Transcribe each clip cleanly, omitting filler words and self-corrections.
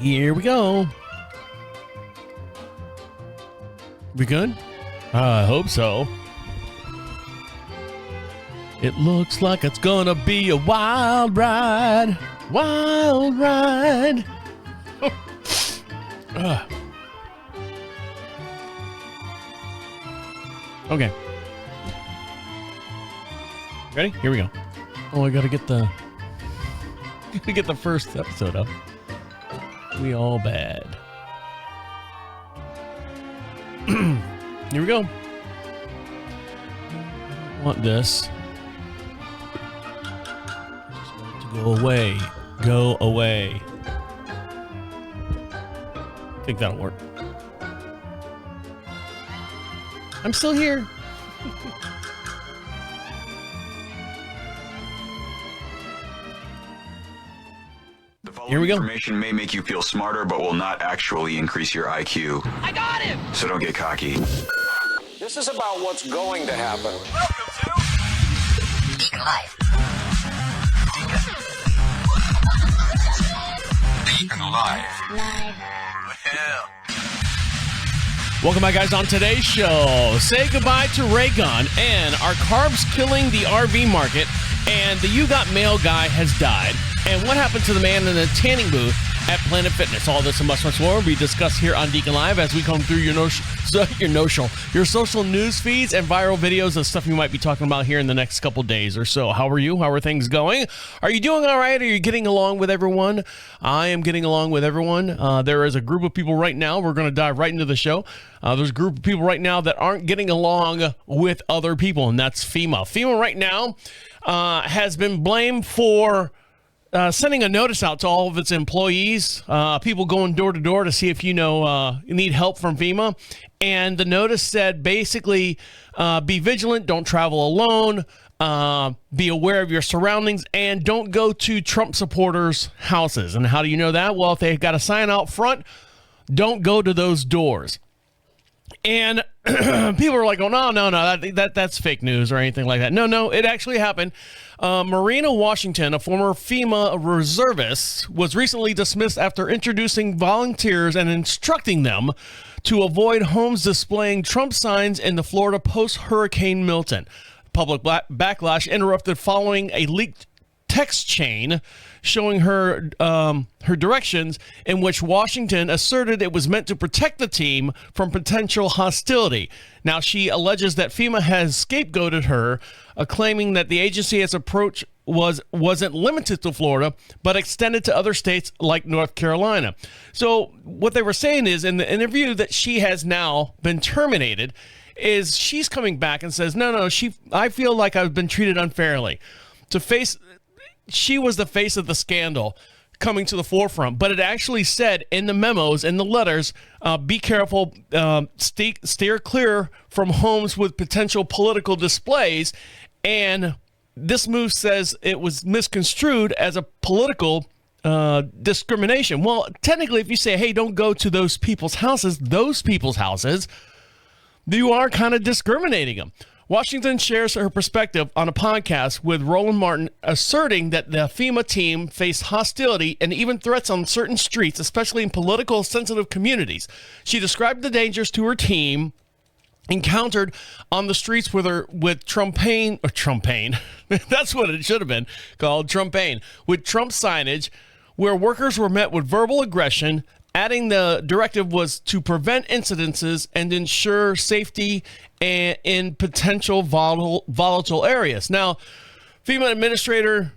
Here we go. We good? I hope so. It looks like it's gonna be a wild ride. Wild ride. Okay. Ready? Here we go. Oh, I gotta get the first episode up. We all bad. Here we go. I want this. Just want it to go away. Go away. I think that'll work. I'm still here. Here we go. Information may make you feel smarter, but will not actually increase your IQ. I got him! So don't get cocky. This is about what's going to happen. Welcome to DeaconLive. DeaconLive. Well. Welcome back, guys. On today's show, say goodbye to ray gun and are carbs killing the RV market, and the You Got Mail guy has died, and what happened to the man in the tanning booth at Planet Fitness. All this and much more will be discussed here on Deacon Live as we come through your social news feeds and viral videos of stuff you might be talking about here in the next couple days or so. How are you? How are things going? Are you doing all right? Are you getting along with everyone? I am getting along with everyone. There is a group of people right now. We're going to dive right into the show. There's a group of people right now that aren't getting along with other people, and that's FEMA. FEMA right now has been blamed for sending a notice out to all of its employees, people going door to door to see if you need help from FEMA. And the notice said basically, be vigilant, don't travel alone, be aware of your surroundings, and don't go to Trump supporters' houses. And how do you know that? Well, if they've got a sign out front, don't go to those doors. And people are like, oh, no, that's fake news or anything like that. No, it actually happened. Marina Washington, a former FEMA reservist, was recently dismissed after introducing volunteers and instructing them to avoid homes displaying Trump signs in the Florida post-Hurricane Milton. Public backlash interrupted following a leaked text chain showing her directions, in which Washington asserted it was meant to protect the team from potential hostility. Now, she alleges that FEMA has scapegoated her, claiming that the agency's approach wasn't limited to Florida, but extended to other states like North Carolina. So what they were saying is, in the interview that she has now been terminated, is she's coming back and says, no, I feel like I've been treated unfairly. She was the face of the scandal coming to the forefront, but it actually said in the memos, in the letters, be careful, steer clear from homes with potential political displays. And this move says it was misconstrued as a political discrimination. Well, technically, if you say, hey, don't go to those people's houses, you are kind of discriminating them. Washington shares her perspective on a podcast with Roland Martin, asserting that the FEMA team faced hostility and even threats on certain streets, especially in political sensitive communities. She described the dangers to her team encountered on the streets with Trumpain. That's what it should have been called, Trumpain, with Trump signage, where workers were met with verbal aggression, adding the directive was to prevent incidences and ensure safety in potential volatile areas. Now, FEMA administrator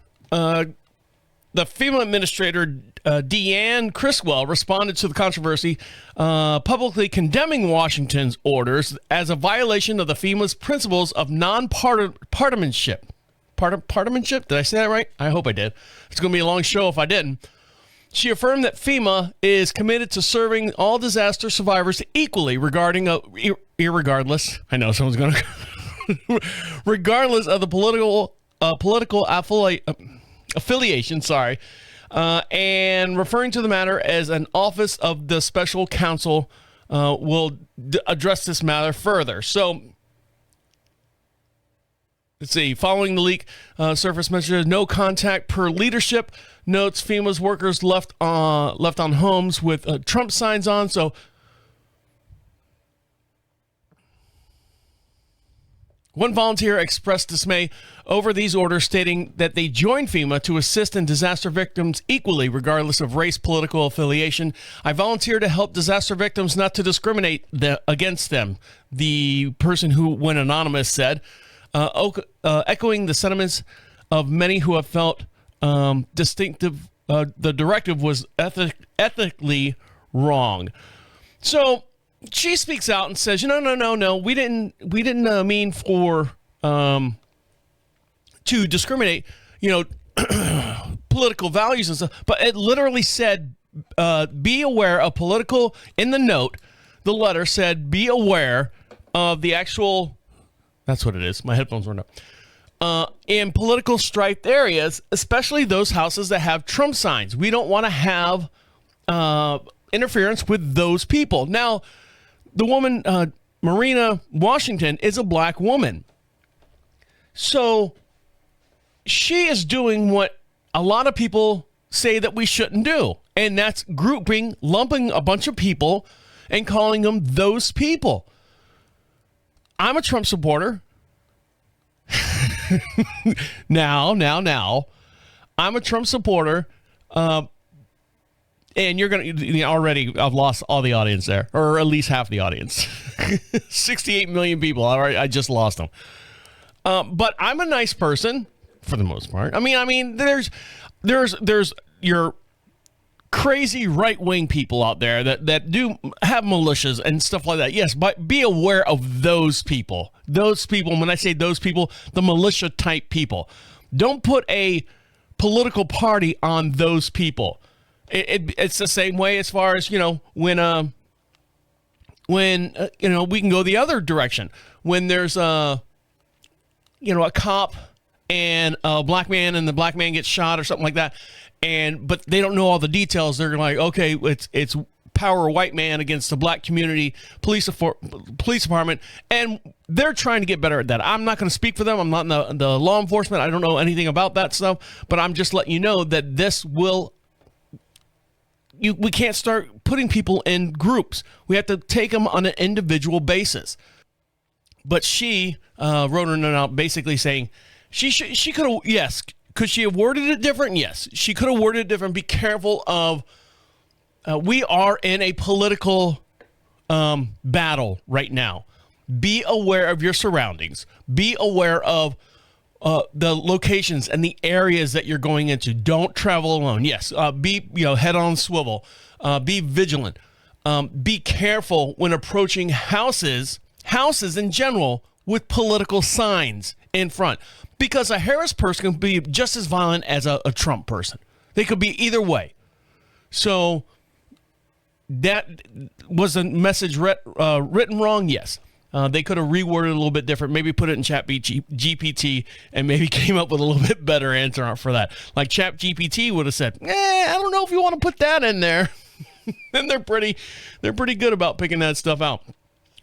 Deanne Criswell responded to the controversy, publicly condemning Washington's orders as a violation of the FEMA's principles of non-partisanship. Partisanship? Did I say that right? I hope I did. It's going to be a long show if I didn't. She affirmed that FEMA is committed to serving all disaster survivors equally, irregardless. I know someone's going to, regardless of the political affiliation. Sorry, and referring to the matter as an office of the special counsel will address this matter further. So. Let's see. Following the leak, surface messages, no contact per leadership. notes FEMA's workers left on homes with Trump signs on. So one volunteer expressed dismay over these orders, stating that they joined FEMA to assist in disaster victims equally, regardless of race, political affiliation. I volunteer to help disaster victims, not to discriminate against them, the person who went anonymous said, echoing the sentiments of many who have felt distinctive. The directive was ethically wrong. So she speaks out and says, no, we didn't mean for to discriminate, political values and stuff, but it literally said, be aware of political, in the note, the letter said, be aware of the actual, that's what it is, my headphones weren't up, in political striped areas, especially those houses that have Trump signs. We don't want to have interference with those people. Now, the woman, Marina Washington, is a black woman. So she is doing what a lot of people say that we shouldn't do. And that's lumping a bunch of people and calling them those people. I'm a Trump supporter. Now. I'm a Trump supporter. And you're going to, already, I've lost all the audience there, or at least half the audience. 68 million people. All right, I just lost them. But I'm a nice person for the most part. I mean, there's your crazy right-wing people out there that do have militias and stuff like that. Yes, but be aware of those people. Those people, when I say those people, the militia type people. Don't put a political party on those people. It's the same way as far as, when we can go the other direction. When there's a cop and a black man and the black man gets shot or something like that, but they don't know all the details. They're like, okay, it's power white man against the black community police department, and they're trying to get better at that. I'm not going to speak for them. I'm not in the law enforcement. I don't know anything about that stuff, but I'm just letting you know that this will. We can't start putting people in groups. We have to take them on an individual basis. But she wrote her note out basically saying she could have, yes. Could she have worded it different? Yes. She could have worded it different. Be careful of, we are in a political battle right now. Be aware of your surroundings. Be aware of the locations and the areas that you're going into. Don't travel alone. Yes, be head on swivel. Be vigilant. Be careful when approaching houses in general with political signs in front, because a Harris person can be just as violent as a Trump person. They could be either way. So that was a message written wrong. Yes. They could have reworded it a little bit different, maybe put it in GPT and maybe came up with a little bit better answer for that. Like GPT would have said, I don't know if you want to put that in there. And they're pretty good about picking that stuff out.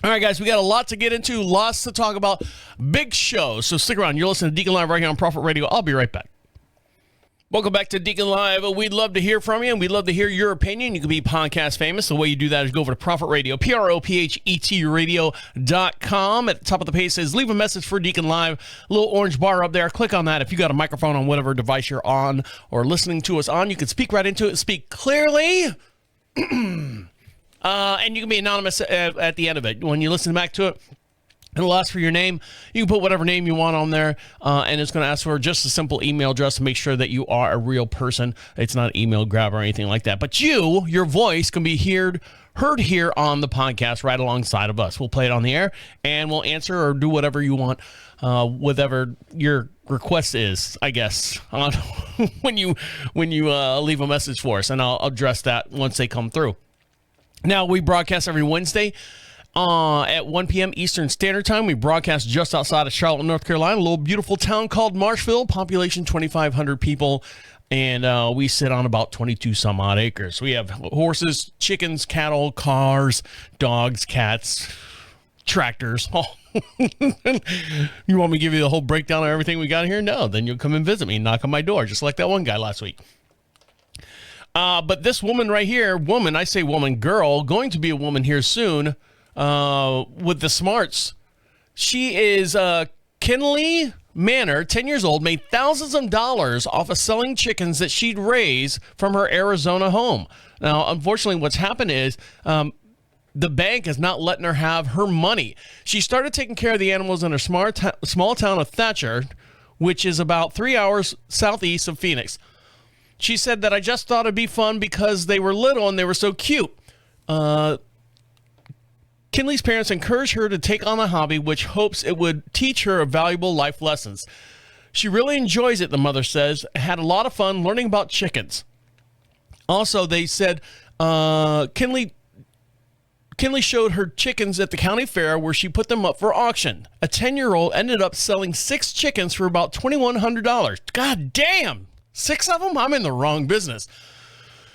All right, guys, we got a lot to get into, lots to talk about, big show. So stick around. You're listening to Deacon Live right here on Prophet Radio. I'll be right back. Welcome back to Deacon Live. We'd love to hear from you, and we'd love to hear your opinion. You can be podcast famous. The way you do that is go over to Prophet Radio, PROPHET radio.com. At the top of the page says, leave a message for Deacon Live. A little orange bar up there. Click on that. If you got a microphone on whatever device you're on or listening to us on, you can speak right into it and speak clearly. And you can be anonymous at the end of it. When you listen back to it, it'll ask for your name. You can put whatever name you want on there, and it's going to ask for just a simple email address to make sure that you are a real person. It's not an email grab or anything like that. But your voice can be heard here on the podcast right alongside of us. We'll play it on the air, and we'll answer or do whatever you want, whatever your request is, I guess, when you leave a message for us, and I'll address that once they come through. Now, we broadcast every Wednesday at 1 p.m. Eastern Standard Time. We broadcast just outside of Charlotte, North Carolina, a little beautiful town called Marshville, population 2,500 people, and we sit on about 22 some odd acres. We have horses, chickens, cattle, cars, dogs, cats, tractors. You want me to give you the whole breakdown of everything we got here? No, then you'll come and visit me and knock on my door, just like that one guy last week. But this woman right here, I say woman, girl, going to be a woman here soon with the smarts. She is Kinley Manor, 10 years old, made thousands of dollars off of selling chickens that she'd raised from her Arizona home. Now, unfortunately, what's happened is the bank is not letting her have her money. She started taking care of the animals in her small town of Thatcher, which is about 3 hours southeast of Phoenix. She said that I just thought it'd be fun because they were little and they were so cute. Kinley's parents encouraged her to take on the hobby, which hopes it would teach her valuable life lessons. She really enjoys it, the mother says, had a lot of fun learning about chickens. Also, they said Kinley showed her chickens at the county fair where she put them up for auction. A 10-year-old ended up selling 6 chickens for about $2,100. God damn! 6 of them? I'm in the wrong business.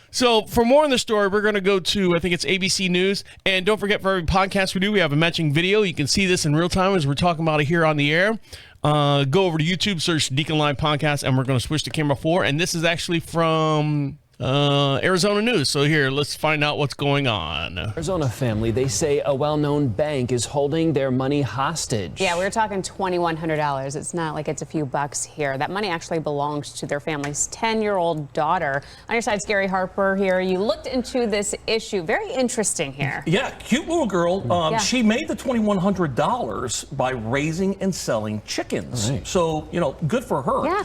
So for more on the story, we're going to go to, I think it's ABC News. And don't forget, for every podcast we do, we have a matching video. You can see this in real time as we're talking about it here on the air. Go over to YouTube, search DeaconLive Podcast, and we're going to switch to camera 4. And this is actually from Arizona News. So here, let's find out what's going on. Arizona family, they say a well-known bank is holding their money hostage. Yeah, we were talking $2,100. It's not like it's a few bucks here. That money actually belongs to their family's 10-year-old daughter. On your side, Gary Harper here. You looked into this issue. Very interesting here. Yeah, cute little girl. She made the $2,100 by raising and selling chickens. Right. So, good for her. Yeah.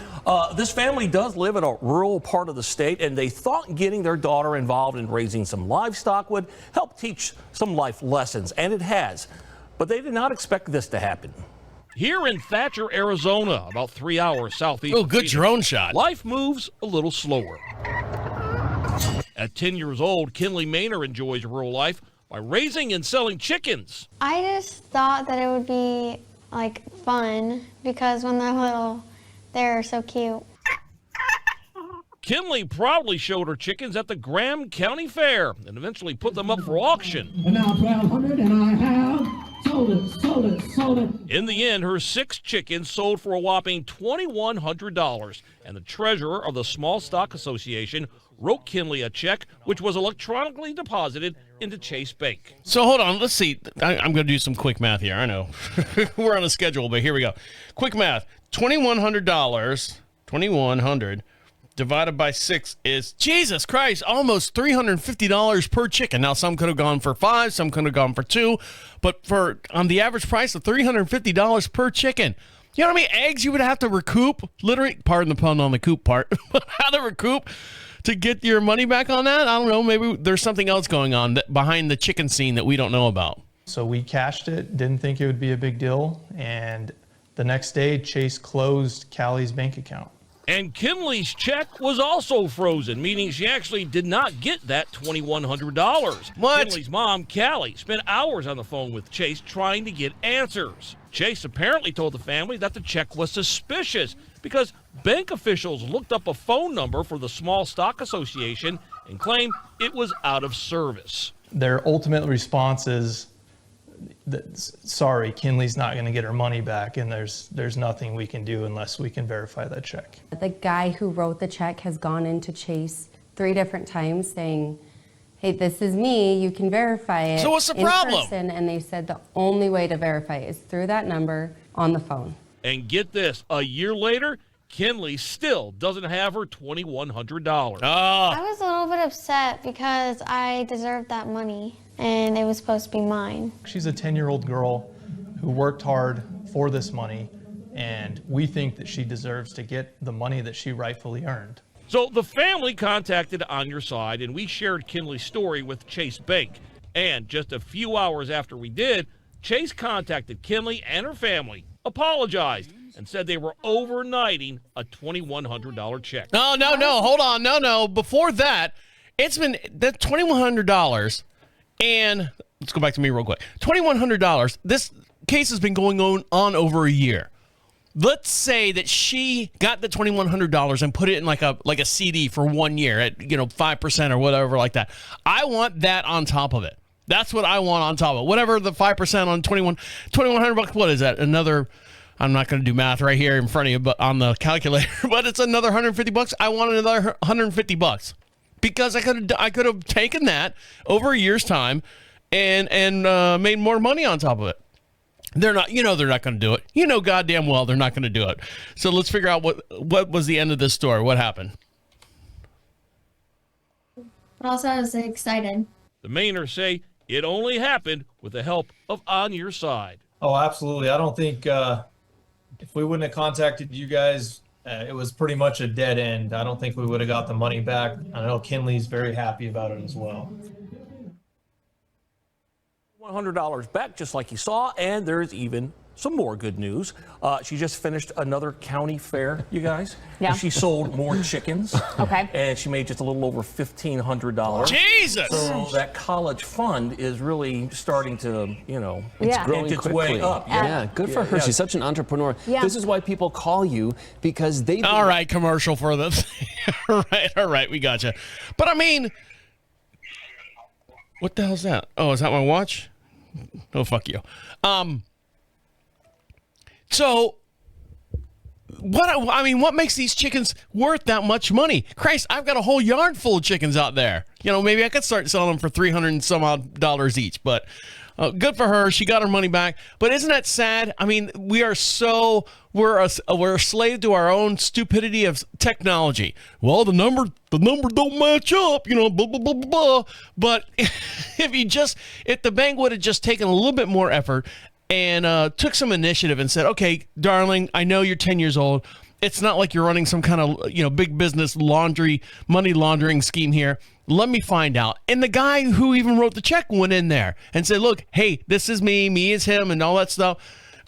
This family does live in a rural part of the state, and they thought getting their daughter involved in raising some livestock would help teach some life lessons, and it has. But they did not expect this to happen. Here in Thatcher, Arizona, about 3 hours southeast. Oh, good drone shot. Life moves a little slower. At 10 years old, Kinley Manor enjoys rural life by raising and selling chickens. I just thought that it would be fun because when they're little, they're so cute. Kinley proudly showed her chickens at the Graham County Fair and eventually put them up for auction. And now $1,200, and I have sold it. In the end, her 6 chickens sold for a whopping $2,100, and the treasurer of the Small Stock Association wrote Kinley a check, which was electronically deposited into Chase Bank. So hold on, let's see. I'm going to do some quick math here. I know we're on a schedule, but here we go. Quick math: $2,100 divided by 6 is, Jesus Christ, almost $350 per chicken. Now, some could have gone for 5, some could have gone for 2, but on the average price of $350 per chicken. You know how many eggs you would have to recoup? Literally, pardon the pun on the coop part. How to recoup to get your money back on that? I don't know. Maybe there's something else going on behind the chicken scene that we don't know about. So we cashed it, didn't think it would be a big deal, and the next day, Chase closed Callie's bank account. And Kinley's check was also frozen, meaning she actually did not get that $2,100. What? Kinley's mom, Callie, spent hours on the phone with Chase trying to get answers. Chase apparently told the family that the check was suspicious because bank officials looked up a phone number for the Small Stock Association and claimed it was out of service. Their ultimate response is, sorry, Kinley's not going to get her money back, and there's nothing we can do unless we can verify that check. The guy who wrote the check has gone into Chase 3 different times saying, hey, this is me, you can verify it. So what's the problem? Person, and they said the only way to verify it is through that number on the phone. And get this, a year later, Kinley still doesn't have her $2,100. I was a little bit upset because I deserved that money and it was supposed to be mine. She's a 10-year-old girl who worked hard for this money, and we think that she deserves to get the money that she rightfully earned. So the family contacted On Your Side, and we shared Kinley's story with Chase Bank. And just a few hours after we did, Chase contacted Kinley and her family, apologized, and said they were overnighting a $2,100 check. No, hold on, no. Before that, it's been that $2,100, and let's go back to me real quick. $2,100. This case has been going on over a year. Let's say that she got the $2,100 and put it in like a CD for 1 year at 5% or whatever like that. I want that on top of it. That's what I want on top of it. Whatever the 5% on $2,100. What is that? Another. I'm not going to do math right here in front of you, but on the calculator. But it's another $150. I want another $150. because I could have taken that over a year's time and made more money on top of it. They're not going to do it. You know goddamn well they're not going to do it. So let's figure out what was the end of this story. What happened? But also, I was excited. The Mainers say it only happened with the help of On Your Side. Oh, absolutely. I don't think if we wouldn't have contacted you guys, it was pretty much a dead end. I don't think we would have got the money back. I know Kinley's very happy about it as well. $100 back, just like you saw, and there's even some more good news. She just finished another county fair, you guys. Yeah. She sold more chickens. Okay. And she made just a little over $1,500. Jesus! So that college fund is really starting to, It's Yeah. growing its quickly. way up. Yeah, good for her. Yeah. She's such an entrepreneur. Yeah. This is why people call you, because they. All right, commercial for them. All right, we gotcha. But I mean, what the hell's that? Oh, is that my watch? Oh, fuck you. So, what makes these chickens worth that much money? Christ, I've got a whole yard full of chickens out there. Maybe I could start selling them for $300 and some odd dollars each. But good for her. She got her money back. But isn't that sad? I mean, we're a slave to our own stupidity of technology. Well, the number don't match up. Blah blah blah blah blah. But if the bank would have just taken a little bit more effort and took some initiative and said, okay, darling, I know you're 10 years old. It's not like you're running some kind of, big business money laundering scheme here. Let me find out. And the guy who even wrote the check went in there and said, look, hey, this is me is him, and all that stuff.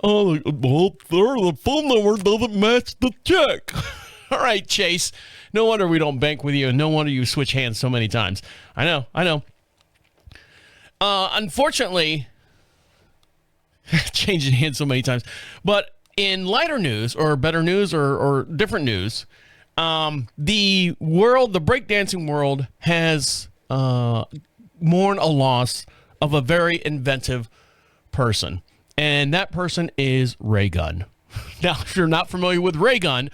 Oh, well, sir, the phone number doesn't match the check. All right, Chase. No wonder we don't bank with you, and no wonder you switch hands so many times. I know. Unfortunately, changing hands so many times. But in lighter news, or better news, or different news, the breakdancing world has mourned a loss of a very inventive person. And that person is Ray Gunn. Now, if you're not familiar with Ray Gunn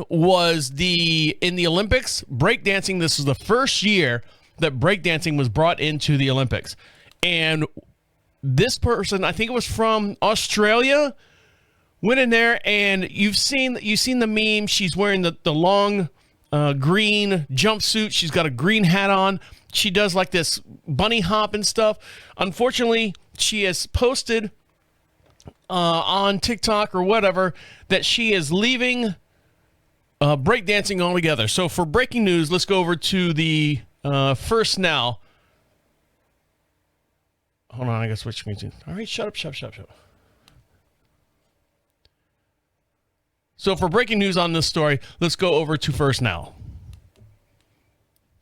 was in the Olympics, breakdancing. This is the first year that breakdancing was brought into the Olympics. And this person, I think it was from Australia, went in there, and you've seen the meme. She's wearing the long green jumpsuit. She's got a green hat on. She does like this bunny hop and stuff. Unfortunately, she has posted on TikTok or whatever that she is leaving breakdancing altogether. So for breaking news, let's go over to the First Now. Hold on, I gotta switch screens. All right, shut up. So for breaking news on this story, let's go over to First Now.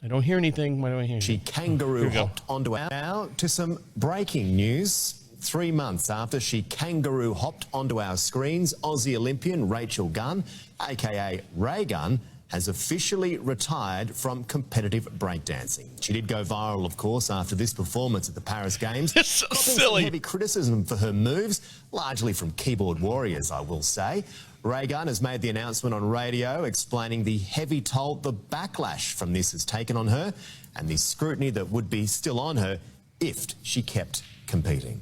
I don't hear anything. Why do I hear anything? She kangaroo hopped onto our... Now to some breaking news. 3 months after she kangaroo hopped onto our screens, Aussie Olympian Rachel Gunn, aka Ray Gunn, has officially retired from competitive breakdancing. She did go viral, of course, after this performance at the Paris Games. It's so silly. Heavy criticism for her moves, largely from keyboard warriors, I will say. Ray Gunn has made the announcement on radio explaining the heavy toll the backlash from this has taken on her and the scrutiny that would be still on her if she kept competing.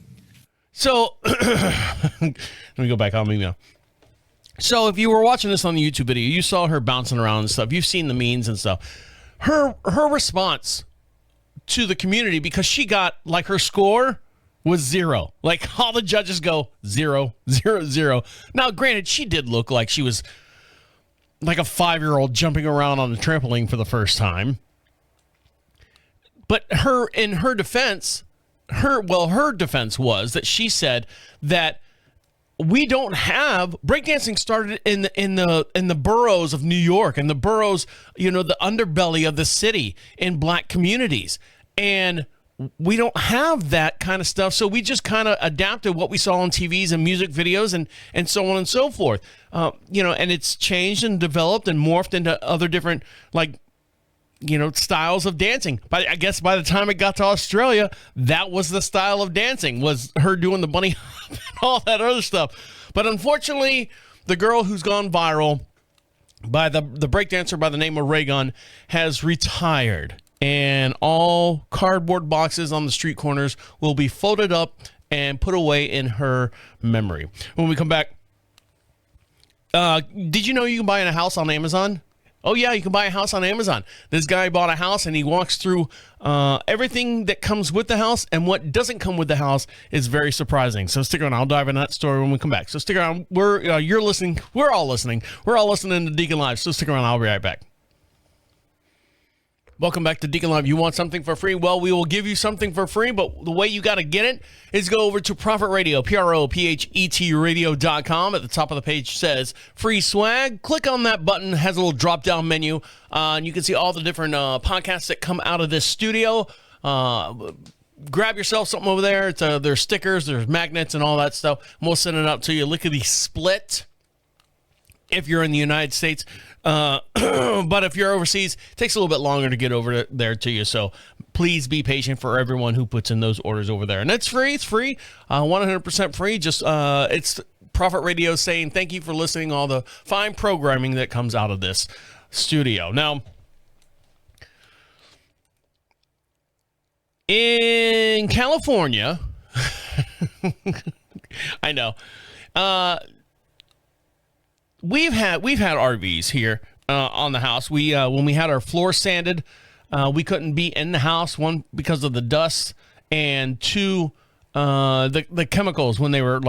So, let me go back on me now. So if you were watching this on the YouTube video, you saw her bouncing around and stuff. You've seen the memes and stuff. Her response to the community, because she got, like, her score was 0. Like, all the judges go 0, 0, 0. Now, granted, she did look like she was like a 5-year-old jumping around on the trampoline for the first time. But in her defense, her defense was that she said that we don't have breakdancing started in the boroughs of New York, and the boroughs, the underbelly of the city in black communities, and we don't have that kind of stuff. So we just kind of adapted what we saw on TVs and music videos and so on and so forth. And it's changed and developed and morphed into other different, styles of dancing. But I guess by the time it got to Australia, that was the style of dancing, was her doing the bunny hop and all that other stuff. But unfortunately, the girl who's gone viral by the breakdancer by the name of Raygun has retired, and all cardboard boxes on the street corners will be folded up and put away in her memory. When we come back, did you know you can buy a house on Amazon? Oh, yeah, you can buy a house on Amazon. This guy bought a house, and he walks through everything that comes with the house, and what doesn't come with the house is very surprising. So stick around. I'll dive into that story when we come back. So stick around. You're listening. We're all listening. We're all listening to Deacon Live. So stick around. I'll be right back. Welcome back to Deacon Live. You want something for free? Well, we will give you something for free, but the way you got to get it is go over to Prophet Radio, PROPHET radio.com. At the top of the page says free swag. Click on that button. It has a little drop-down menu, and you can see all the different podcasts that come out of this studio. Grab yourself something over there. There's stickers, there's magnets, and all that stuff. And we'll send it out to you. Lickety split if you're in the United States. But if you're overseas, it takes a little bit longer to get over there to you. So please be patient for everyone who puts in those orders over there. And it's free. It's free. 100% free. Just it's Prophet Radio saying thank you for listening to all the fine programming that comes out of this studio. Now, in California, I know, we've had RVs here on the house. We when we had our floor sanded, we couldn't be in the house. One, because of the dust, and two, the chemicals when they were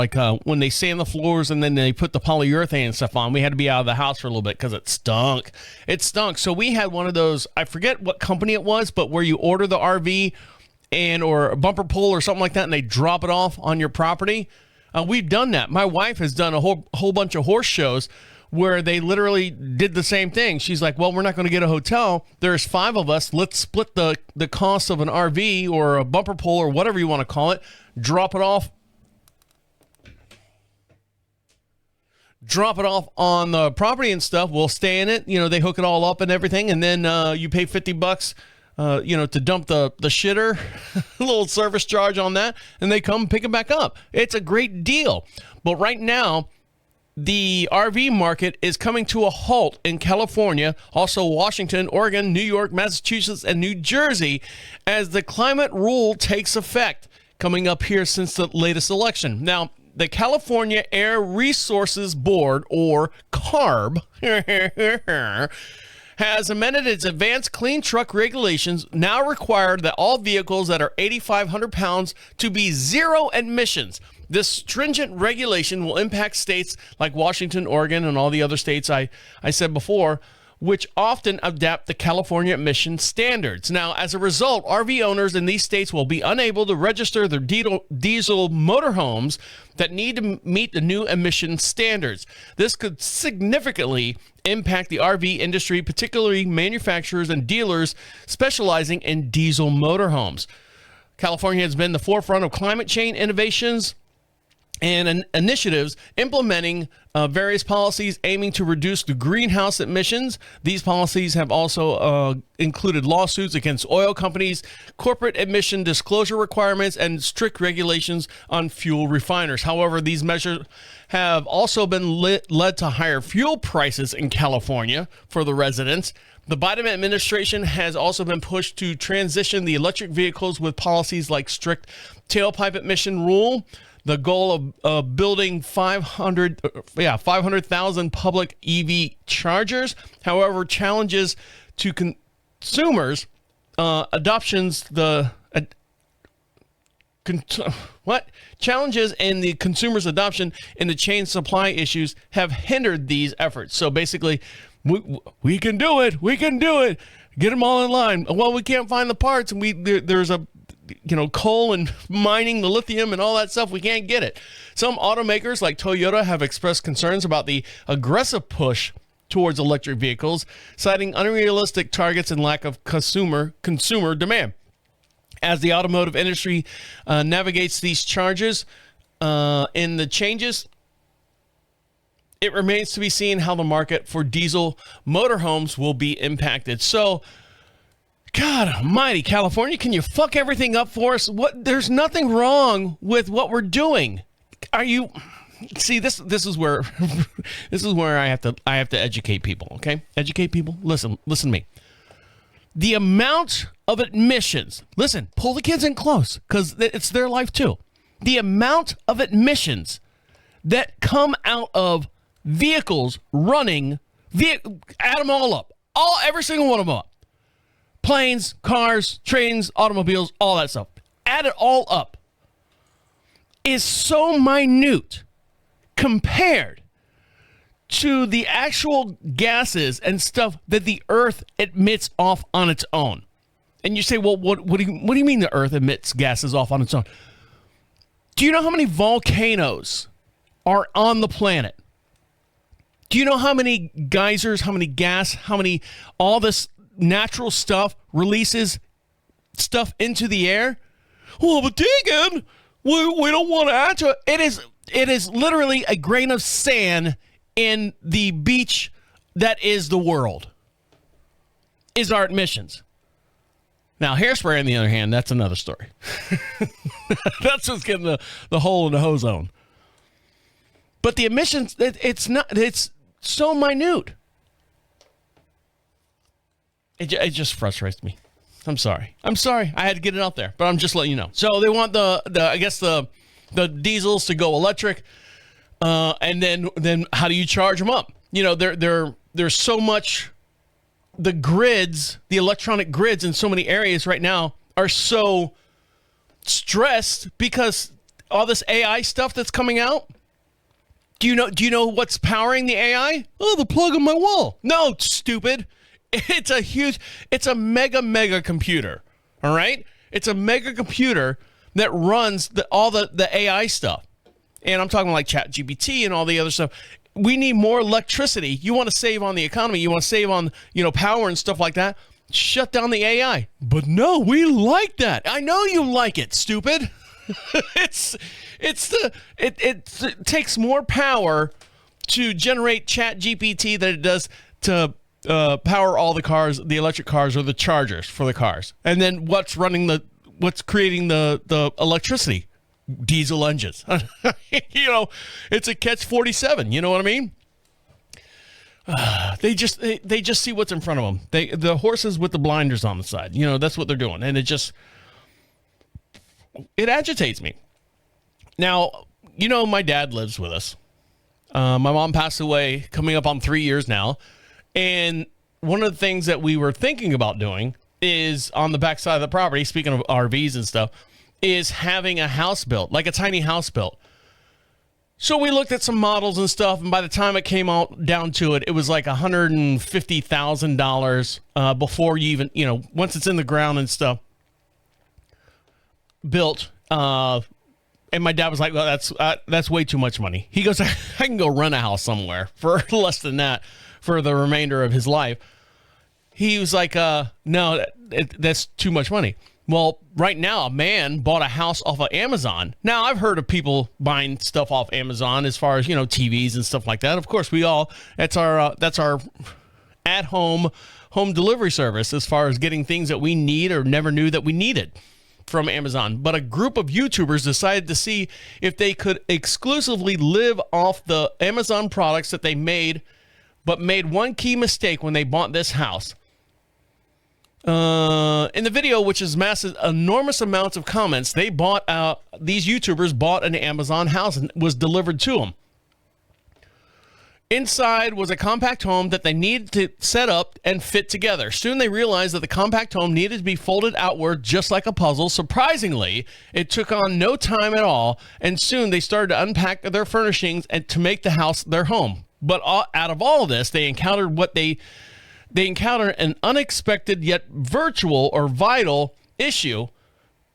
when they sand the floors and then they put the polyurethane and stuff on. We had to be out of the house for a little bit because it stunk. It stunk. So we had one of those. I forget what company it was, but where you order the RV or a bumper pull or something like that, and they drop it off on your property. We've done that. My wife has done a whole bunch of horse shows where they literally did the same thing. She's like, well, we're not going to get a hotel. There's 5 of us. Let's split the cost of an RV or a bumper pull or whatever you want to call it. Drop it off on the property and stuff. We'll stay in it. They hook it all up and everything. And then you pay $50, to dump the shitter, a little service charge on that, and they come pick it back up. It's a great deal. But right now, the RV market is coming to a halt in California, also Washington, Oregon, New York, Massachusetts, and New Jersey as the climate rule takes effect coming up here since the latest election. Now, the California Air Resources Board, or CARB, has amended its advanced clean truck regulations, now require that all vehicles that are 8,500 pounds to be zero emissions. This stringent regulation will impact states like Washington, Oregon, and all the other states I said before, which often adapt the California emission standards. Now, as a result, RV owners in these states will be unable to register their diesel motorhomes that need to meet the new emission standards. This could significantly impact the RV industry, particularly manufacturers and dealers specializing in diesel motorhomes. California has been the forefront of climate change innovations and initiatives implementing various policies aiming to reduce the greenhouse emissions. These policies have also included lawsuits against oil companies, corporate emission disclosure requirements, and strict regulations on fuel refiners. However, these measures have also been led to higher fuel prices in California for the residents. The Biden administration has also been pushed to transition the electric vehicles with policies like strict tailpipe emission rule. The goal of building 500,000 public EV chargers. However, challenges to consumers, challenges in the consumer's adoption and the chain supply issues have hindered these efforts. So basically, we can do it. We can do it. Get them all in line. Well, we can't find the parts, and there's a coal and mining the lithium and all that stuff. We can't get it. Some automakers like Toyota have expressed concerns about the aggressive push towards electric vehicles, citing unrealistic targets and lack of consumer demand. As the automotive industry navigates these charges in the changes, it remains to be seen how the market for diesel motorhomes will be impacted. So, God almighty, California, can you fuck everything up for us? There's nothing wrong with what we're doing. See, this is where this is where I have to educate people. Okay, educate people. Listen to me. The amount of admissions. Listen, pull the kids in close because it's their life too. The amount of admissions that come out of vehicles running, add them all up, every single one of them up. Planes, cars, trains, automobiles, all that stuff. Add it all up. Is so minute compared to the actual gases and stuff that the Earth emits off on its own. And you say, well, what do you mean the Earth emits gases off on its own? Do you know how many volcanoes are on the planet? Do you know how many geysers, how many gas, how many, all this natural stuff releases stuff into the air? Well, but Deacon, we don't want to add to it. It is literally a grain of sand in the beach that is the world, is our emissions. Now, hairspray, on the other hand, that's another story. That's what's getting the hole in the ozone. But the emissions, it's so minute. It just frustrates me. I'm sorry. I had to get it out there, but I'm just letting you know. So they want the diesels to go electric, and then how do you charge them up? You know, there's so much. The grids, the electronic grids in so many areas right now are so stressed because all this AI stuff that's coming out. Do you know what's powering the AI? Oh, the plug on my wall. No, stupid. It's a mega computer. All right? It's a mega computer that runs all the AI stuff. And I'm talking like ChatGPT and all the other stuff. We need more electricity. You want to save on the economy. You want to save on, power and stuff like that. Shut down the AI. But no, we like that. I know you like it, stupid. It takes more power to generate ChatGPT than it does to power all the cars, the electric cars or the chargers for the cars. And then what's creating the electricity? Diesel engines. It's a catch-47. You know what I mean? They just see what's in front of them. The horses with the blinders on the side. That's what they're doing, and it agitates me. Now, my dad lives with us. My mom passed away coming up on 3 years now, and one of the things that we were thinking about doing is on the backside of the property. Speaking of RVs and stuff. Is having a house built, like a tiny house built. So we looked at some models and stuff, and by the time it came out down to it, it was like $150,000 before you even, once it's in the ground and stuff, built. And my dad was like, well, that's way too much money. He goes, I can go rent a house somewhere for less than that for the remainder of his life. He was like, no, that's too much money. Well, right now, a man bought a house off of Amazon. Now, I've heard of people buying stuff off Amazon as far as, TVs and stuff like that. Of course, that's our at-home delivery service as far as getting things that we need or never knew that we needed from Amazon. But a group of YouTubers decided to see if they could exclusively live off the Amazon products that they made, but made one key mistake when they bought this house. In the video, which is enormous amounts of comments, these YouTubers bought an Amazon house and was delivered to them. Inside was a compact home that they needed to set up and fit together. Soon they realized that the compact home needed to be folded outward just like a puzzle. Surprisingly, it took on no time at all, and soon they started to unpack their furnishings and to make the house their home. But out of all of this, they encountered an unexpected yet virtual or vital issue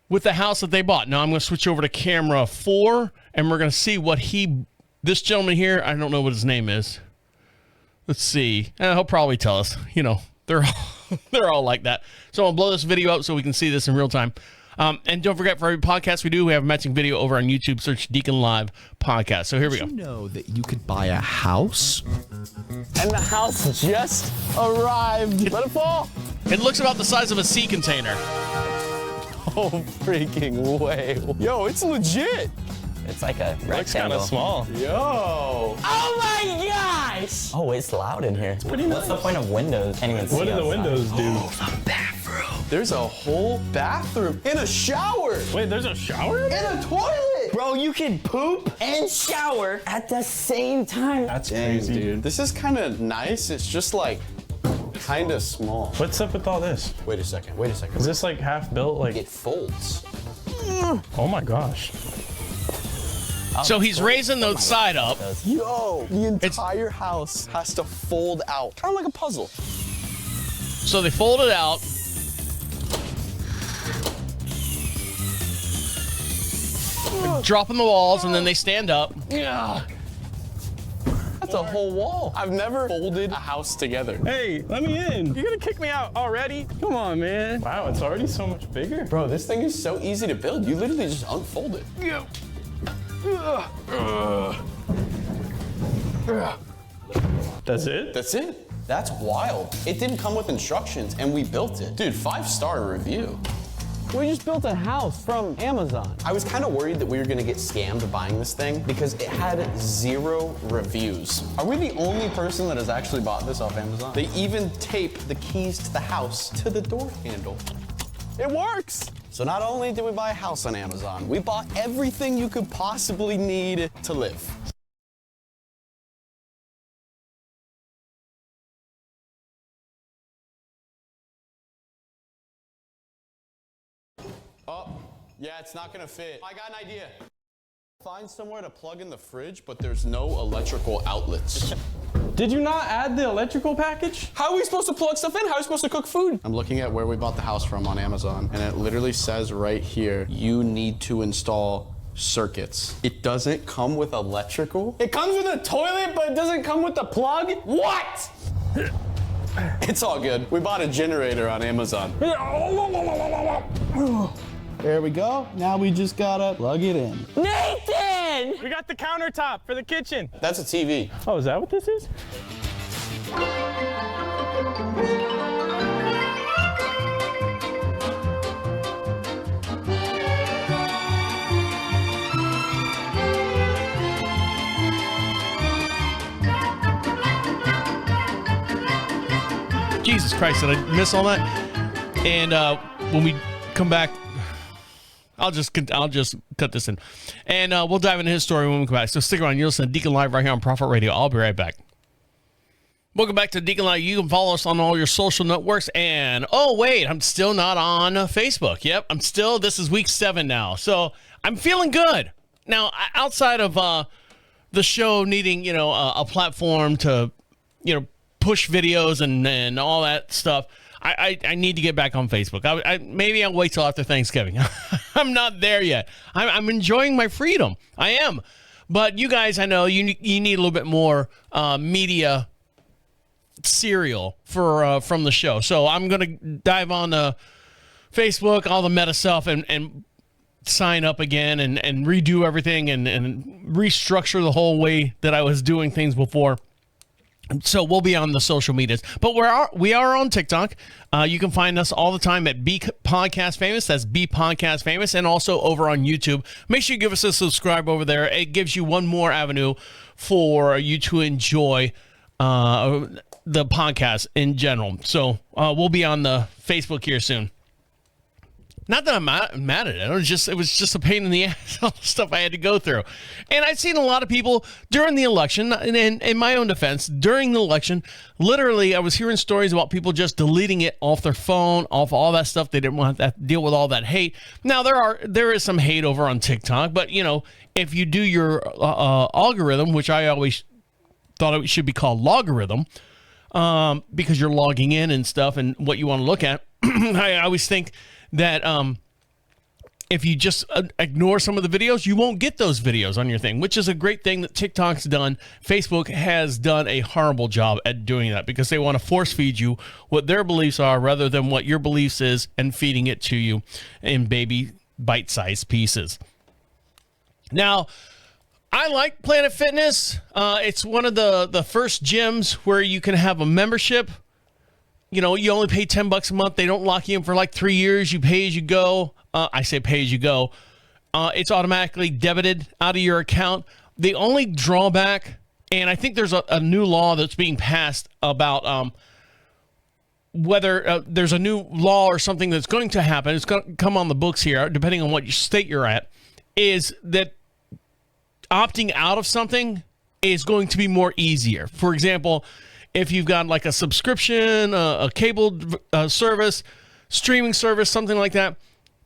with the house that they bought. Now I'm going to switch over to camera 4, and we're going to see what this gentleman here, I don't know what his name is. Let's see. He'll probably tell us. They're all like that. So I'll blow this video up so we can see this in real time. And don't forget, for every podcast we do, we have a matching video over on YouTube. Search DeaconLive Podcast. So here we go. Did you know that you could buy a house? And the house just arrived. Let it fall. It looks about the size of a sea container. Oh, freaking way. Yo, it's legit. It's like a rectangle. Looks kind of small. Yo! Oh my gosh! Oh, it's loud in here. It's pretty What's the point of windows? Can't even see What do the outside. windows do? Oh, the bathroom. There's a whole bathroom and a shower. Wait, there's a shower? And a toilet. Bro, you can poop and shower at the same time. That's Dang, crazy. dude. This is kind of nice. It's just like kind of small. What's up with all this? Wait a second. Wait a second. Is this like half built? Like it folds. Oh my gosh. So he's raising the side up. Yo, the entire house has to fold out. Kind of like a puzzle. So they fold it out. Drop in the walls, and then they stand up. Yeah. That's a whole wall. I've never folded a house together. Hey, let me in. You're gonna kick me out already? Come on, man. Wow, it's already so much bigger. Bro, this thing is so easy to build. You literally just unfold it. Yeah. That's it? That's it. That's wild. It didn't come with instructions, and we built it. Dude, 5-star review. We just built a house from Amazon. I was kind of worried that we were gonna get scammed buying this thing because it had 0 reviews. Are we the only person that has actually bought this off Amazon? They even tape the keys to the house to the door handle. It works! So not only did we buy a house on Amazon, we bought everything you could possibly need to live. Oh, yeah, it's not gonna fit. I got an idea. Find somewhere to plug in the fridge, but there's no electrical outlets. Did you not add the electrical package? How are we supposed to plug stuff in? How are we supposed to cook food? I'm looking at where we bought the house from on Amazon, and it literally says right here, you need to install circuits. It doesn't come with electrical. It comes with a toilet, but it doesn't come with a plug? What? It's all good. We bought a generator on Amazon. There we go. Now we just gotta plug it in. Nathan! We got the countertop for the kitchen. That's a TV. Oh, is that what this is? Jesus Christ, did I miss all that? And when we come back, I'll just cut this in, and we'll dive into his story when we come back. So stick around. You're listening to Deacon Live right here on Prophet Radio. I'll be right back. Welcome back to Deacon Live. You can follow us on all your social networks. And oh wait, I'm still not on Facebook. Yep, I'm still. This is week 7 now, so I'm feeling good now. Outside of the show needing a platform to push videos and all that stuff. I need to get back on Facebook. Maybe I'll wait till after Thanksgiving. I'm not there yet. I'm enjoying my freedom. I am. But you guys, I know you need a little bit more media cereal from the show. So I'm going to dive on Facebook, all the meta stuff, and sign up again and redo everything and restructure the whole way that I was doing things before. So we'll be on the social medias, but we are on TikTok. You can find us all the time at B Podcast Famous. That's B Podcast Famous, and also over on YouTube. Make sure you give us a subscribe over there. It gives you one more avenue for you to enjoy the podcast in general. So we'll be on the Facebook here soon. Not that I'm mad at it. It was just a pain in the ass, all the stuff I had to go through. And I've seen a lot of people during the election, and in my own defense, during the election, literally I was hearing stories about people just deleting it off their phone, off all that stuff. They didn't want to deal with all that hate. Now, there is some hate over on TikTok, but, if you do your algorithm, which I always thought it should be called logarithm, because you're logging in and stuff and what you want to look at, I always think that if you just ignore some of the videos, you won't get those videos on your thing, which is a great thing that TikTok's done. Facebook has done a horrible job at doing that because they want to force feed you what their beliefs are rather than what your beliefs is and feeding it to you in baby bite-sized pieces. Now, I like Planet Fitness. It's one of the first gyms where you can have a membership. You only pay $10 a month. They don't lock you in for like 3 years. You pay as you go. I say pay as you go. it's automatically debited out of your account. The only drawback, and I think there's a new law that's being passed about whether there's a new law or something that's going to happen. It's going to come on the books here, depending on what state you're at, is that opting out of something is going to be more easier. For example, if you've got like a subscription, a cable service, streaming service, something like that,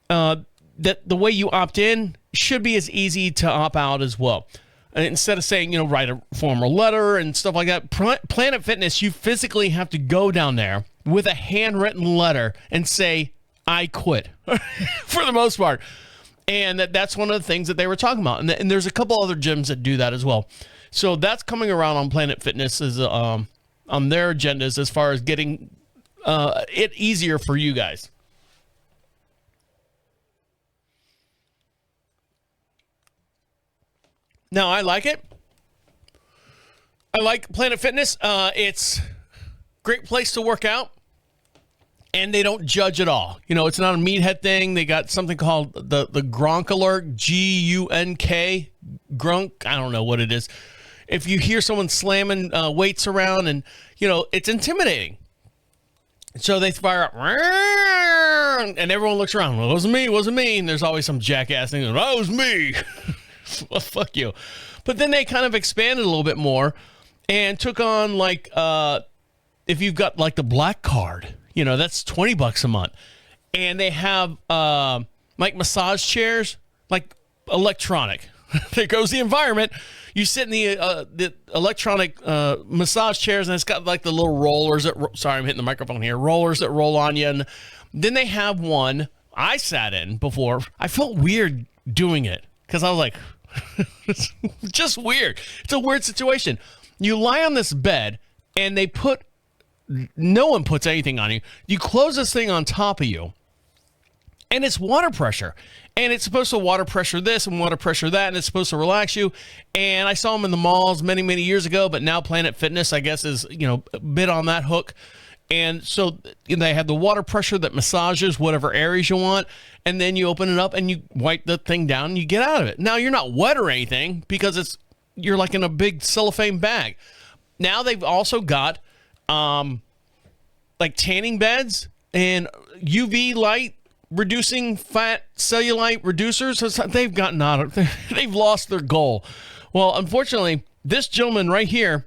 that the way you opt in should be as easy to opt out as well. And instead of saying, write a formal letter and stuff like that, Planet Fitness, you physically have to go down there with a handwritten letter and say, I quit, for the most part. And that's one of the things that they were talking about. And there's a couple other gyms that do that as well. So that's coming around on Planet Fitness on their agendas as far as getting it easier for you guys. Now, I like it. I like Planet Fitness. It's a great place to work out, and they don't judge at all. It's not a meathead thing. They got something called the Gronk Alert, G-U-N-K, Grunk. I don't know what it is. If you hear someone slamming weights around, and, it's intimidating. So they fire up, and everyone looks around. Well, it wasn't me, it wasn't me. And there's always some jackass thing. Oh, it was me. Well, fuck you. But then they kind of expanded a little bit more and took on, like, if you've got like the black card, that's $20 a month. And they have like massage chairs, like electronic. There goes the environment. You sit in the electronic massage chairs, and it's got like the little rollers that, sorry, I'm hitting the microphone here, rollers that roll on you. And then they have one I sat in before. I felt weird doing it because I was like, it's just weird. It's a weird situation. You lie on this bed, and no one puts anything on you. You close this thing on top of you, and it's water pressure. And it's supposed to water pressure this and water pressure that, and it's supposed to relax you. And I saw them in the malls many, many years ago, but now Planet Fitness, I guess, is, a bit on that hook. And so they have the water pressure that massages whatever areas you want, and then you open it up and you wipe the thing down and you get out of it. Now, you're not wet or anything because you're like in a big cellophane bag. Now they've also got like tanning beds and UV light reducing fat cellulite reducers. They've lost their goal. Well, unfortunately, this gentleman right here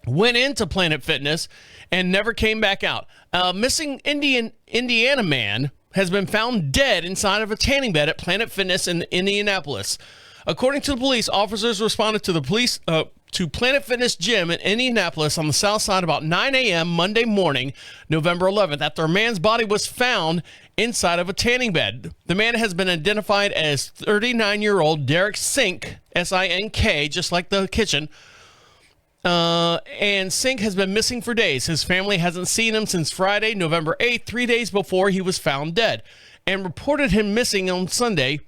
went into Planet Fitness and never came back out. Missing Indiana man has been found dead inside of a tanning bed at Planet Fitness in Indianapolis. According to the police, officers responded to Planet Fitness gym in Indianapolis on the south side about 9 a.m. Monday morning, November 11th, after a man's body was found inside of a tanning bed. The man has been identified as 39-year-old Derek Sink, S-I-N-K, just like the kitchen. And Sink has been missing for days. His family hasn't seen him since Friday, November 8th, 3 days before he was found dead, and reported him missing on Sunday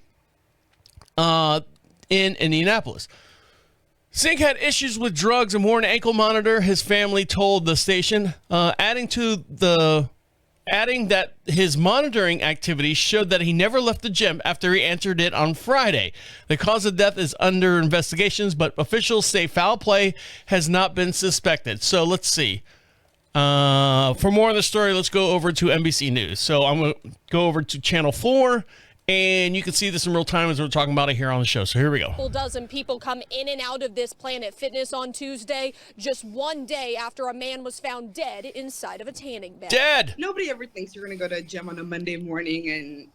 in Indianapolis. Sink had issues with drugs and wore an ankle monitor, his family told the station, adding that his monitoring activities showed that he never left the gym after he entered it on Friday. The cause of death is under investigations, but officials say foul play has not been suspected. So let's see. For more on the story, let's go over to NBC News. So I'm going to go over to Channel 4. And you can see this in real time as we're talking about it here on the show. So here we go. A dozen people come in and out of this Planet Fitness on Tuesday, just one day after a man was found dead inside of a tanning bed. Dead! Nobody ever thinks you're going to go to a gym on a Monday morning and,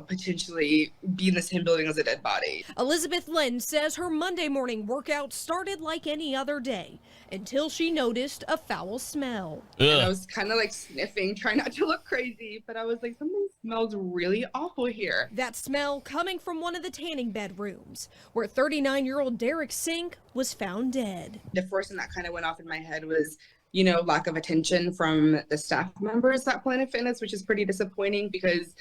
potentially be in the same building as a dead body. Elizabeth Lynn says her Monday morning workout started like any other day until she noticed a foul smell. And I was kind of like sniffing, trying not to look crazy, but I was like, something smells really awful here. That smell coming from one of the tanning bed rooms, where 39-year-old Derek Sink was found dead. The first thing that kind of went off in my head was, lack of attention from the staff members at Planet Fitness, which is pretty disappointing because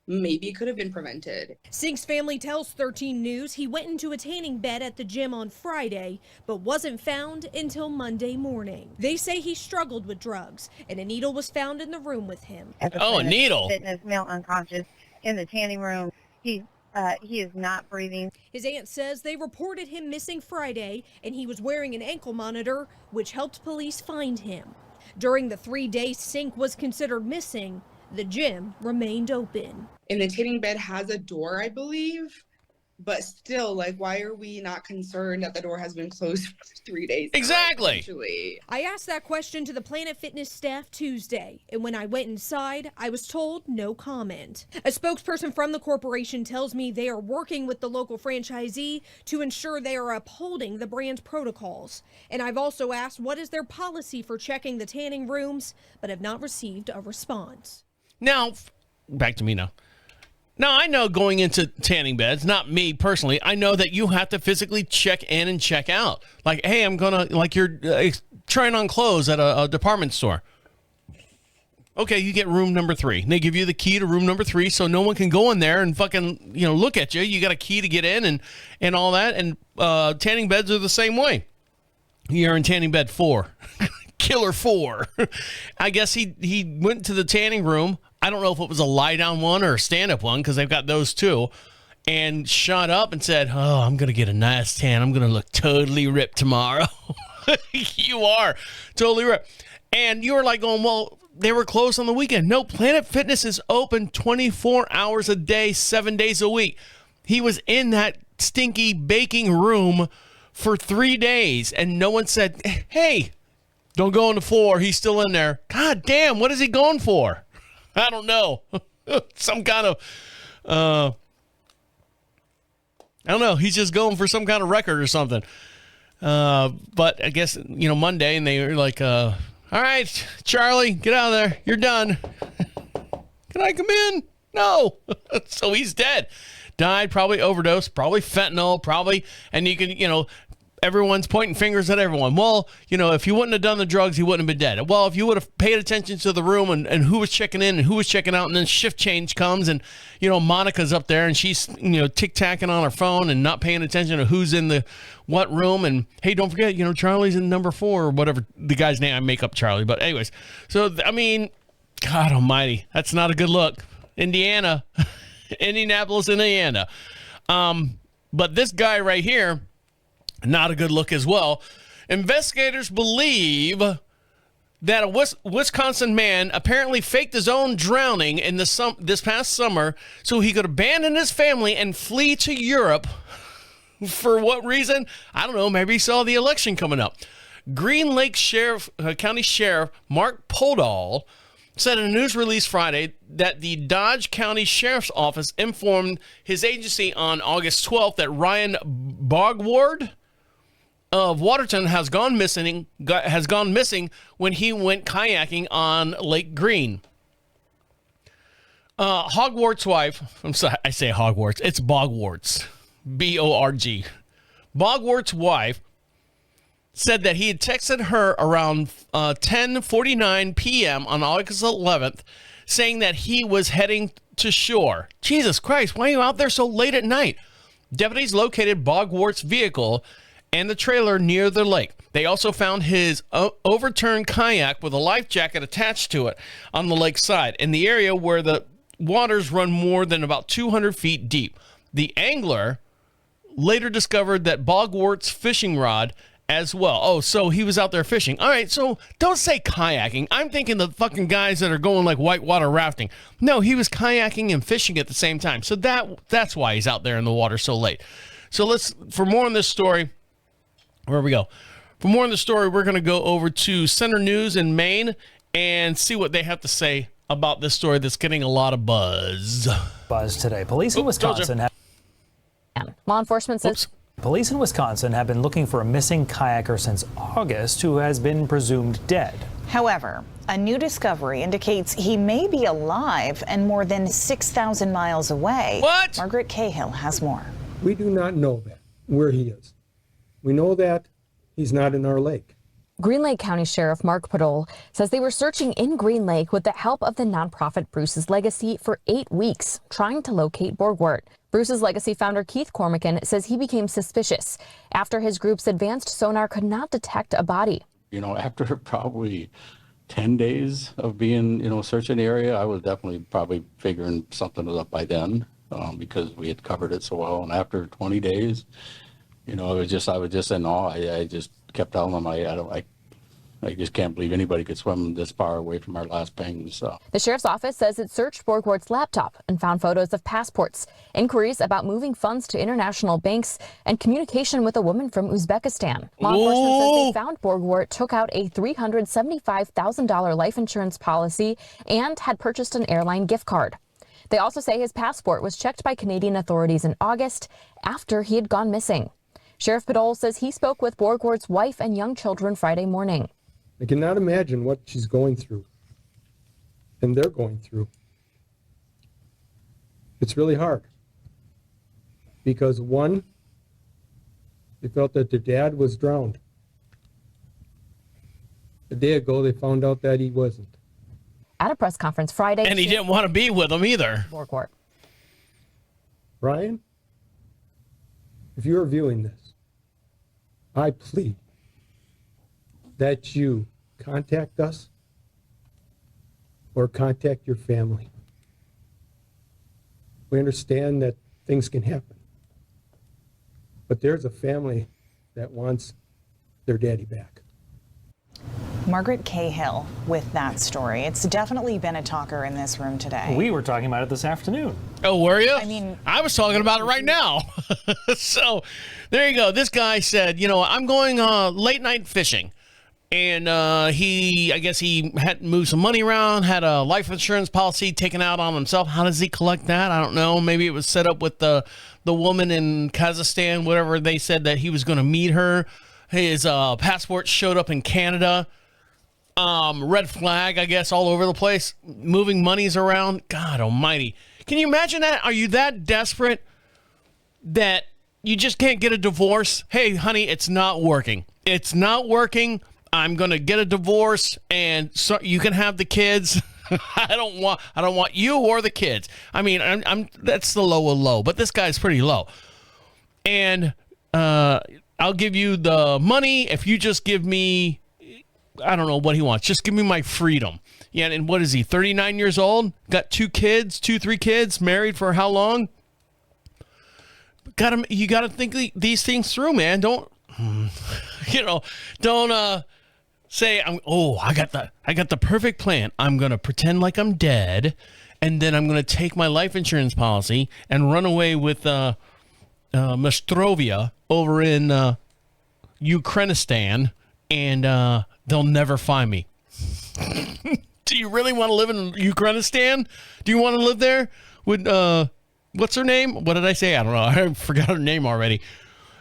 maybe it could have been prevented. Sink's family tells 13 News he went into a tanning bed at the gym on Friday, but wasn't found until Monday morning. They say he struggled with drugs, and a needle was found in the room with him. Oh, a needle. Fitness, male unconscious in the tanning room. He He is not breathing. His aunt says they reported him missing Friday, and he was wearing an ankle monitor, which helped police find him. During the 3-day Sink was considered missing, the gym remained open. And the tanning bed has a door, I believe. But still, like, why are we not concerned that the door has been closed for 3 days? Exactly. I asked that question to the Planet Fitness staff Tuesday, and when I went inside, I was told no comment. A spokesperson from the corporation tells me they are working with the local franchisee to ensure they are upholding the brand's protocols. And I've also asked what is their policy for checking the tanning rooms, but have not received a response. Now, back to me now. Now, I know going into tanning beds, not me personally, I know that you have to physically check in and check out. Like, hey, I'm going to, like you're trying on clothes at a department store. Okay, you get room number 3. And they give you the key to room number 3 so no one can go in there and fucking, look at you. You got a key to get in and all that. And tanning beds are the same way. You're in tanning bed 4. Killer 4. I guess he went to the tanning room. I don't know if it was a lie-down one or a stand-up one because they've got those too, and shot up and said, oh, I'm going to get a nice tan. I'm going to look totally ripped tomorrow. You are totally ripped. And you were like going, well, they were closed on the weekend. No, Planet Fitness is open 24 hours a day, 7 days a week. He was in that stinky baking room for 3 days, and no one said, hey, don't go on the floor. He's still in there. God damn, what is he going for? I don't know. Some kind of, I don't know. He's just going for some kind of record or something. But I guess, Monday, and they were like, all right, Charlie, get out of there. You're done. Can I come in? No. So he's dead. Died, probably overdose, probably fentanyl, probably. And you can, everyone's pointing fingers at everyone. Well, if he wouldn't have done the drugs, he wouldn't have been dead. Well, if you would have paid attention to the room and who was checking in and who was checking out, and then shift change comes and, Monica's up there and she's, tic-tacking on her phone and not paying attention to who's in the what room. And, hey, don't forget, Charlie's in number 4 or whatever the guy's name. I make up Charlie. But anyways, so, God almighty, that's not a good look. Indiana, Indianapolis, Indiana. But this guy right here, not a good look as well. Investigators believe that a Wisconsin man apparently faked his own drowning in this past summer so he could abandon his family and flee to Europe. For what reason? I don't know. Maybe he saw the election coming up. Green Lake County Sheriff Mark Podol said in a news release Friday that the Dodge County Sheriff's Office informed his agency on August 12th that Ryan Bogward of Waterton has gone missing when he went kayaking on Lake Green. Hogwarts' wife, I'm sorry, I say Hogwarts, it's Bogwarts, B-O-R-G. Bogwarts' wife said that he had texted her around 10:49 p.m. on August 11th, saying that he was heading to shore. Jesus Christ, why are you out there so late at night? Deputies located Bogwarts' vehicle and the trailer near the lake. They also found his overturned kayak with a life jacket attached to it on the lake side in the area where the waters run more than about 200 feet deep. The angler later discovered that Bogwarts' fishing rod as well. Oh, so he was out there fishing. All right, so don't say kayaking. I'm thinking the fucking guys that are going like whitewater rafting. No, he was kayaking and fishing at the same time. So that's why he's out there in the water so late. So for more on this story, where we go? For more on the story, we're going to go over to Center News in Maine and see what they have to say about this story that's getting a lot of buzz. Today. Police in Wisconsin Law enforcement says Police in Wisconsin have been looking for a missing kayaker since August who has been presumed dead. However, a new discovery indicates he may be alive and more than 6,000 miles away. What? Margaret Cahill has more. We do not know that, where he is. We know that he's not in our lake. Green Lake County Sheriff Mark Podol says they were searching in Green Lake with the help of the nonprofit Bruce's Legacy for 8 weeks, trying to locate Borgward. Bruce's Legacy founder Keith Cormican says he became suspicious after his group's advanced sonar could not detect a body. After probably 10 days of being, searching the area, I was definitely probably figuring something was up by then. because we had covered it so well. And after 20 days, I was just in awe. I just kept telling them, I just can't believe anybody could swim this far away from our last ping. So The sheriff's office says it searched Borgwart's laptop and found photos of passports, inquiries about moving funds to international banks, and communication with a woman from Uzbekistan. Law enforcement says they found Borgwart took out a $375,000 life insurance policy and had purchased an airline gift card. They also say his passport was checked by Canadian authorities in August after he had gone missing. Sheriff Padol says he spoke with Borgwart's wife and young children Friday morning. I cannot imagine what she's going through and they're going through. It's really hard because one, they felt that their dad was drowned. A day ago, they found out that he wasn't. At a press conference Friday. And he didn't want to be with him either. Borgwart. Brian, if you are viewing this, I plead that you contact us or contact your family. We understand that things can happen, but there's a family that wants their daddy back. Margaret Cahill with that story. It's definitely been a talker in this room today. We were talking about it this afternoon. Oh, were you? I mean, I was talking about it right now. So there you go. This guy said, I'm going late night fishing. And I guess he had moved some money around, had a life insurance policy taken out on himself. How does he collect that? I don't know. Maybe it was set up with the woman in Kazakhstan, whatever they said that he was going to meet her. His passport showed up in Canada. Red flag, I guess, all over the place. Moving monies around. God almighty. Can you imagine that? Are you that desperate that you just can't get a divorce? Hey, honey, it's not working. It's not working. I'm going to get a divorce and so you can have the kids. I don't want you or the kids. I mean, I'm that's the low of low, but this guy's pretty low. And I'll give you the money if you just give me, I don't know what he wants. Just give me my freedom. Yeah, and what is he? 39 years old? Got 3 kids, married for how long? You got to think these things through, man. Don't say I got the perfect plan. I'm going to pretend like I'm dead, and then I'm going to take my life insurance policy and run away with Mastrovia over in Ukrainistan, and they'll never find me. Do you really want to live in Ukrainistan? Do you want to live there with what's her name? What did I say? I don't know. I forgot her name already.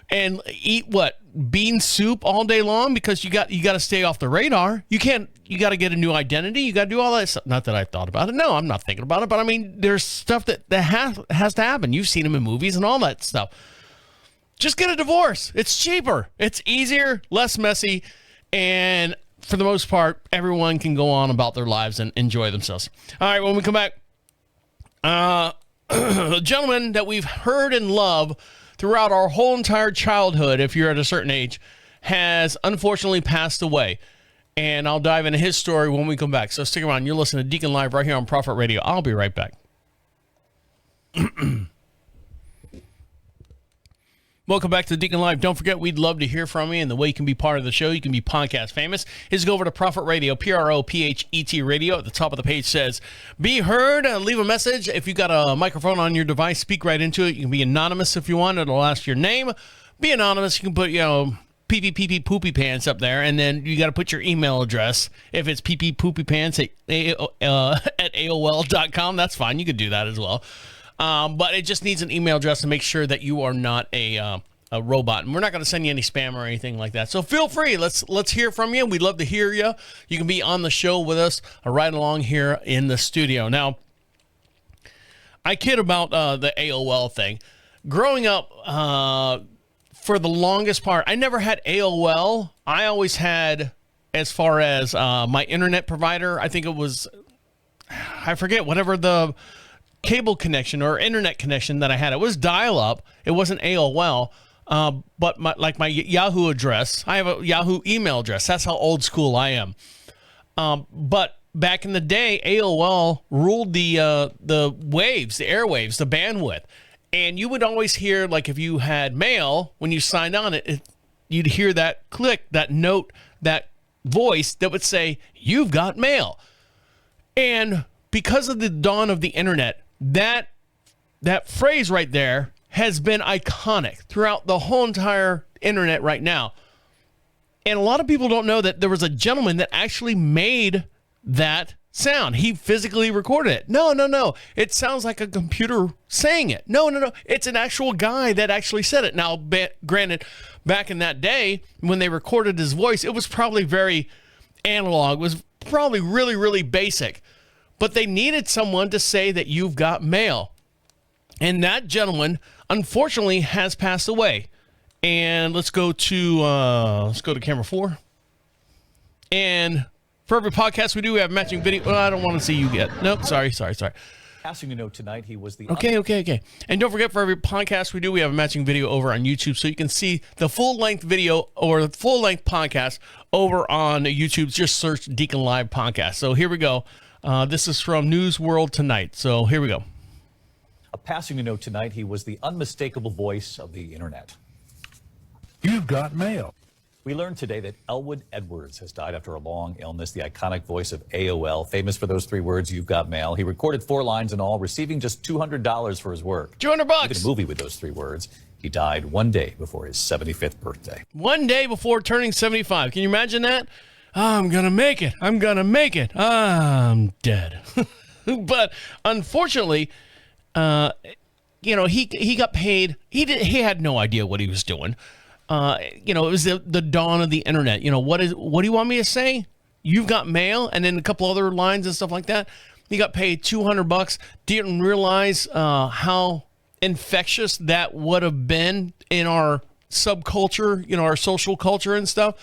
And eat what? Bean soup all day long because you got to stay off the radar. You got to get a new identity. You got to do all that stuff. Not that I thought about it. No, I'm not thinking about it. But I mean, there's stuff that has to happen. You've seen them in movies and all that stuff. Just get a divorce. It's cheaper. It's easier, less messy. And for the most part, everyone can go on about their lives and enjoy themselves. All right, when we come back, the gentleman that we've heard and loved throughout our whole entire childhood, if you're at a certain age, has unfortunately passed away. And I'll dive into his story when we come back. So stick around. You're listening to Deacon Live right here on Prophet Radio. I'll be right back. Welcome back to Deacon Live. Don't forget, we'd love to hear from you, and the way you can be part of the show, you can be podcast famous, is go over to Prophet Radio, PROPHET Radio. At the top of the page says, be heard. Leave a message. If you got a microphone on your device, speak right into it. You can be anonymous if you want. It'll ask your name. Be anonymous. You can put, pee poopy pants up there, and then you got to put your email address. If it's poopy pants at AOL.com, that's fine. You could do that as well. But it just needs an email address to make sure that you are not a robot. And we're not going to send you any spam or anything like that. So feel free. Let's hear from you. We'd love to hear you. You can be on the show with us right along here in the studio. Now, I kid about the AOL thing. Growing up, for the longest part, I never had AOL. I always had, as far as my internet provider, I think it was, I forget, whatever the cable connection or internet connection that I had. It was dial-up. It wasn't AOL. But my Yahoo address, I have a Yahoo email address. That's how old school I am. But back in the day, AOL ruled the waves, the airwaves, the bandwidth. And you would always hear, like, if you had mail, when you signed on you'd hear that click, that note, that voice that would say, "You've got mail." And because of the dawn of the internet, that phrase right there has been iconic throughout the whole entire internet right now. And a lot of people don't know that there was a gentleman that actually made that sound. He physically recorded it. No. It sounds like a computer saying it. No. It's an actual guy that actually said it. Now, granted, back in that day, when they recorded his voice, it was probably very analog. It was probably really, really basic. But they needed someone to say that you've got mail. And that gentleman, unfortunately, has passed away. And let's go to camera 4. And for every podcast we do, we have matching video. Well, I don't want to see you yet. Nope, sorry. Passing to note tonight, he was the... Okay. And don't forget, for every podcast we do, we have a matching video over on YouTube, so you can see the full-length video or the full-length podcast over on YouTube. Just search DeaconLive podcast. So here we go. This is from News World Tonight. So here we go. A passing to note tonight, he was the unmistakable voice of the internet. You've got mail. We learned today that Elwood Edwards has died after a long illness, the iconic voice of AOL, famous for those 3 words, "You've got mail." He recorded 4 lines in all, receiving just $200 for his work. $200. He did a movie with those 3 words. He died one day before his 75th birthday. One day before turning 75. Can you imagine that? I'm going to make it. I'm dead. But unfortunately, he got paid. He had no idea what he was doing. It was the dawn of the internet. What do you want me to say? You've got mail, and then a couple other lines and stuff like that. He got paid $200. Didn't realize how infectious that would have been in our subculture, our social culture and stuff.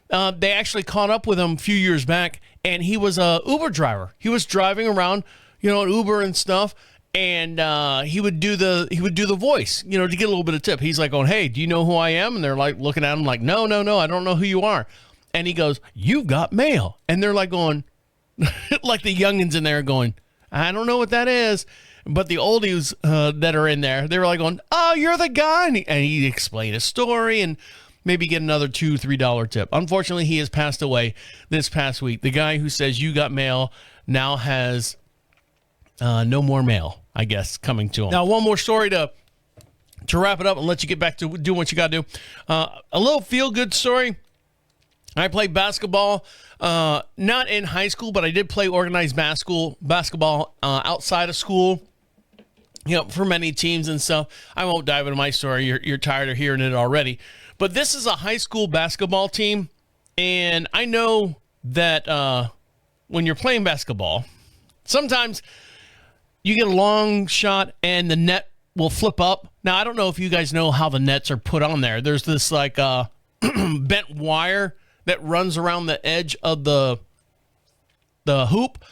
They actually caught up with him a few years back, and he was a Uber driver. He was driving around, an Uber and stuff. And he would do the voice, to get a little bit of tip. He's like going, "Hey, do you know who I am?" And they're like looking at him like, no, I don't know who you are. And he goes, "You've got mail." And they're like going, like the youngins in there going, "I don't know what that is." But the oldies that are in there, they were like going, "Oh, you're the guy." And he explained his story and maybe get another $2, $3 tip. Unfortunately, he has passed away this past week. The guy who says "you got mail" now has no more mail, I guess, coming to him. Now, one more story to wrap it up and let you get back to doing what you got to do. A little feel-good story. I played basketball, not in high school, but I did play organized basketball outside of school, for many teams and stuff. I won't dive into my story. You're tired of hearing it already. But this is a high school basketball team, and I know that when you're playing basketball, sometimes you get a long shot and the net will flip up. Now, I don't know if you guys know how the nets are put on there. There's this like bent wire that runs around the edge of the hoop,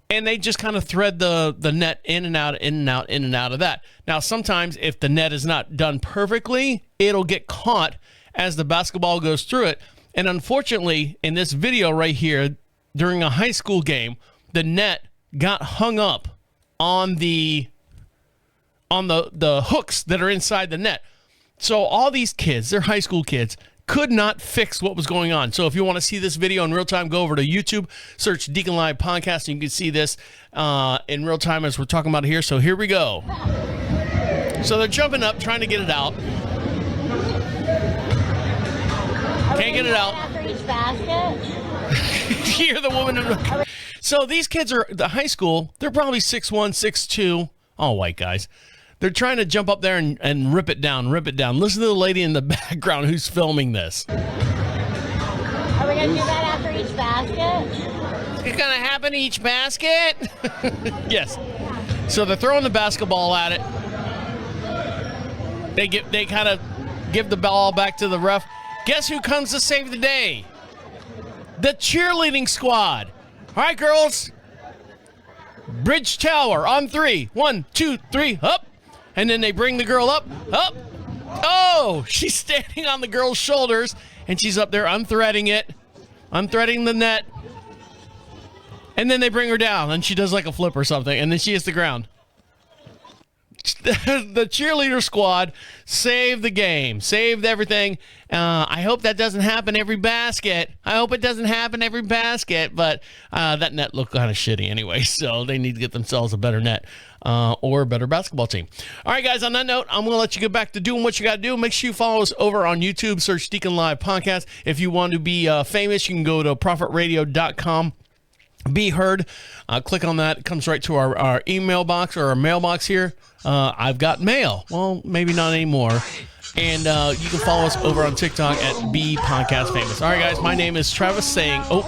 and they just kind of thread the net in and out of that. Now, sometimes if the net is not done perfectly, it'll get caught as the basketball goes through it. And unfortunately, in this video right here, during a high school game, the net got hung up on the hooks that are inside the net. So all these kids, they're high school kids, could not fix what was going on. So if you want to see this video in real time, go over to YouTube, search DeaconLive podcast, and you can see this in real time as we're talking about it here. So here we go. So they're jumping up, trying to get it out. Can't get it out. After each basket? Hear the woman. So these kids are the high school. They're probably 6'1", 6'2", all white guys. They're trying to jump up there and rip it down. Listen to the lady in the background who's filming this. Are we going to do that after each basket? It's going to happen each basket? Yes. So they're throwing the basketball at it. They kind of give the ball back to the ref. Guess who comes to save the day? The cheerleading squad. All right, girls. Bridge tower on 3. 1, 2, 3, up. And then they bring the girl up. Oh, she's standing on the girl's shoulders, and she's up there unthreading it, unthreading the net. And then they bring her down, and she does like a flip or something, and then she hits the ground. The cheerleader squad saved the game, saved everything. I hope that doesn't happen every basket. I hope it doesn't happen every basket, but that net looked kind of shitty anyway, so they need to get themselves a better net or a better basketball team. All right, guys, on that note, I'm going to let you get back to doing what you got to do. Make sure you follow us over on YouTube. Search DeaconLive Podcast. If you want to be famous, you can go to profitradio.com. Be heard. Click on that. It comes right to our email box or our mailbox here. I've got mail. Well, maybe not anymore. And you can follow us over on TikTok at Be Podcast Famous. All right, guys. My name is Travis saying, what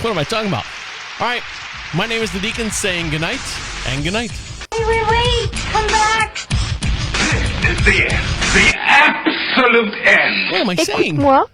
am I talking about? All right. My name is the Deacon saying goodnight and goodnight. Wait, come back. This is the end. The absolute end. What am I saying? What?